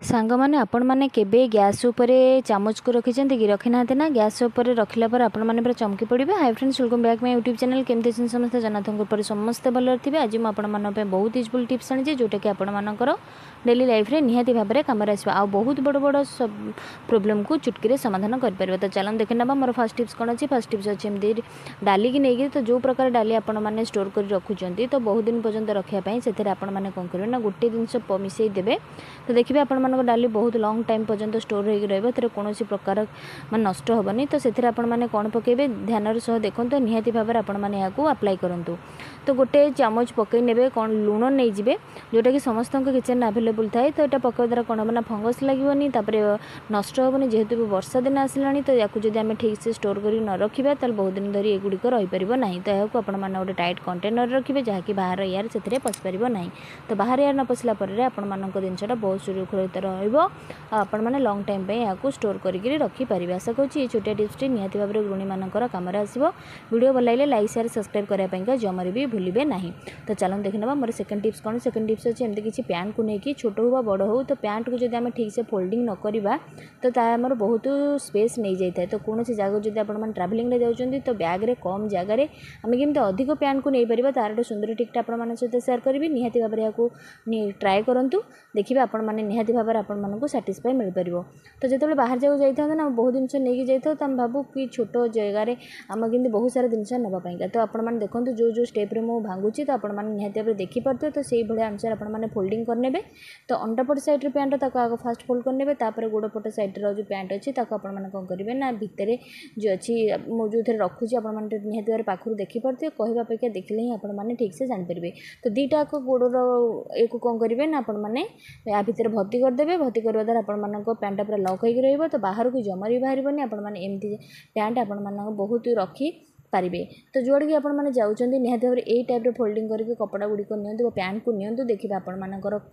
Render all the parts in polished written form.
सांग मैंने आपण मैंने केबे गैस उपरे चामच को रखी कि रखी ना ना गैस उपर रखला पर आपण मैंने पूरा चमकी पड़े। Hi friends, welcome back my YouTube channel. केमती समस्त जनाथन पर समस्ते भल थे। आज मुझे बहुत यूजफुल टिप्स आनी जोटा कि आपर डेली लाइफ रे निहाती भाव में कम आ बहुत बड़ बड़ सब प्रोब्लेम को चुटकी समाधान कर। तो चलन देखे ना मोर फर्स्ट टिप्स कौन अच्छी। फर्स्ट टिप्स अच्छी एमती डाली की नहीं तो जो प्रकार डाली आपण मैंने स्टोर कर रखुंट तो बहुत दिन पर्यंत रखापी से आपने कौन करेंगे ना गोटे जिनस मिसई देवे तो देखिए आपण डाली बहुत लॉन्ग टाइम पर्यंत स्टोर हो कौन प्रकार मान नष्ट हेनी। तो से मैंने कौन पकेबे ध्यान सह देखो निहाती भाव में आपण मैंने अप्लाई करूँ। तो गोटे चामच पकई ने कौन लुण नहीं जाए जोटा कि समस्त किचन आवेलेबल थाए। तो यहाँ पकड़ द्वारा कौन हम फंगस लगनी नष्ट हेनी जेहेतु वर्षा दिन आसला। तो या जब आम ठीक से स्टोर कर न रखा तो बहुत दिन धरी एगुड़िक रहीपर ना। तो यहाँ आपण मैंने गोटे टाइट कंटेनर रखिए जहाँकि बाहर एयर से पशिपर ना। तो बाहर एयर न पशिला आपण जिनसा बहुत सुरक्षित आपण मैंने लॉन्ग टाइम यहाँ स्टोर करके रखिपारे। आशा करूँ ये छोटिया टिप्स निहाती भाव में गृहिणी मानकर कम आसो। वीडियो भल लगे लाइक शेयर सब्सक्राइब करने जमार भी भूलें ना। तो चलो देख ना मोर सेकंड टिप्स कौन। सेकंड टिप्स अच्छे एमती किसी पैंट को लेकिन छोट हो बड़ हो तो पैंट को जब आम ठीक से फोल्डिंग न करवा तो आमर बहुत स्पेस नहीं जाए। तो कौन से जगह जब आप ट्रावेलिंग जाऊँगी तो बैग रे कम जगार आम केमती अधिक पैंट को नहीं पार तार गोटे सुंदर टिप्स आप सहित सेयार करी। निहाती भाव में ट्राए करूँ देखिए आपण मैंने निहाती भाव में आपको साटिस्फाई मिल पार। तो जो बाहर जाऊँ जाता ना बहुत जिन नहीं जाता तो आम भावु कि छोट जगार आम केमती बहुत सारा जिन नापाई। तो आपने देखो जो जो स्टेप्रे मुझे भांगुची तो आपने निहाती भाव में देखिपे तो से भाया अनुसार आपने फोल्डिंग करने। तो अंडरपट साइड पैंट तक आग फास्ट फोल्ड करने तापर गोड़पट साइड जो पैंट अच्छी आपने कौन करेंगे ना भितर जो अच्छी जो थे रखुची आपने निहाती भाव पाखु देखिपे कहवा अपेक्षा देखले ही आपने ठीक से जानीपारे। तो दुईटा गोड़र एक कौन करेंगे ना आपने या भितर भर्ती करदे। भर्ती करवा द्वारा आप पैंटा पूरा लक हो तो बाहर को जमा भी बाहर आपने एमती पैंट आपण बहुत रखी पारे। तो जोड़ कि आपने जाऊँच निहाती भाव में यही टाइप फोल्डिंग करके कपड़ा गुड़िक नियंतु पैंट को नियंतु देखिए आपर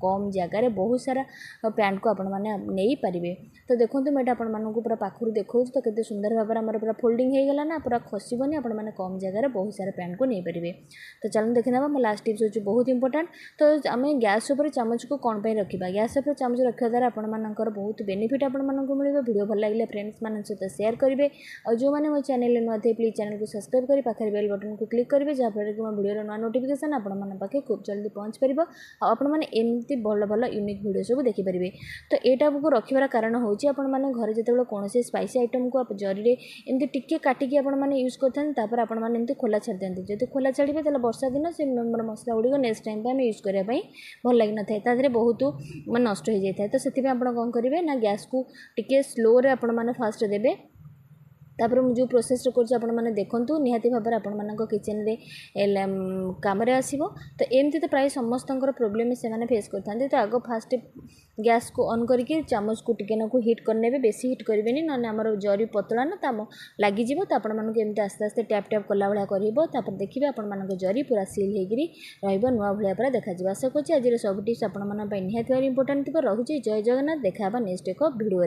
कम जगार बहुत सारा पैंट को आपने नहीं पारे। तो देखो मैं आपको पूरा पाखु देखा तो केते सुंदर भाव में आमर पूरा फोल्डिंग हो गला ना पूरा खसबनी आपने कम जगार बहुत सारा पैंट को नहीं पारे। तो चलो देखना मो लास्ट टिप्स होची बहुत इंपोर्टेंट। तो आम गैस उपर चामच को कौन पर रखा गैस उपर चामच रखा द्वारा आपर बहुत बेनिफिट आपको मिले। वीडियो भल लगे फ्रेंड्स मान सहित सेयार करेंगे और जो मैंने मो चैनल नुआ थे प्लीज चैनल को सब्सक्राइब करी पाखे बेल बटन को क्लिक करेंगे जहाँफल कि मो वीडियो नुआ नोटिफिकेशन आपके खूब जल्दी पहुँच पार। आपने एमती भल भल यूनिक वीडियो सब देखिपारे। तो यहाँ को रखार कारण हूँ आपने घर जो कौन स्पाइसी आइटम को आप जरी एमती टिके काटिकी आपने यूज करते आपने खोला छाड़ी दिखाते जो खोला छाड़े तो वर्षा दिन से मसला गुड़िक नेक्स्ट टाइम आम यूज करने भल लगी न था तादे बहुत नष्ट हो जाए। तो से आप कौन करेंगे ना गैस को टिके स्लो रे आपने फास्ट देवे। तापर जो प्रोसेस कर देखूँ निहाती भाव में आपण किचन रे कम आसो। तो एमती तो प्राय समस्त प्रोब्लेम से फेस करते। तो आग फास्ट गैस को ऑन करके चामच को टिके नाकू हिट करने बेसी हिट करेंगे ना आमर जरी पतला ना तो लगे तो आपमती आस्ते आस्ते टैप टैप कला भाया कर देखिए आपण जरी पूरा सिल होकर नुआ भाया पूरा देखा। आशा करुँच आज सब टिप्स आपण निहाती भाव इंपोर्टेंट रोचे। जय जगन्नाथ देखा नेक्स्ट एक वीडियो।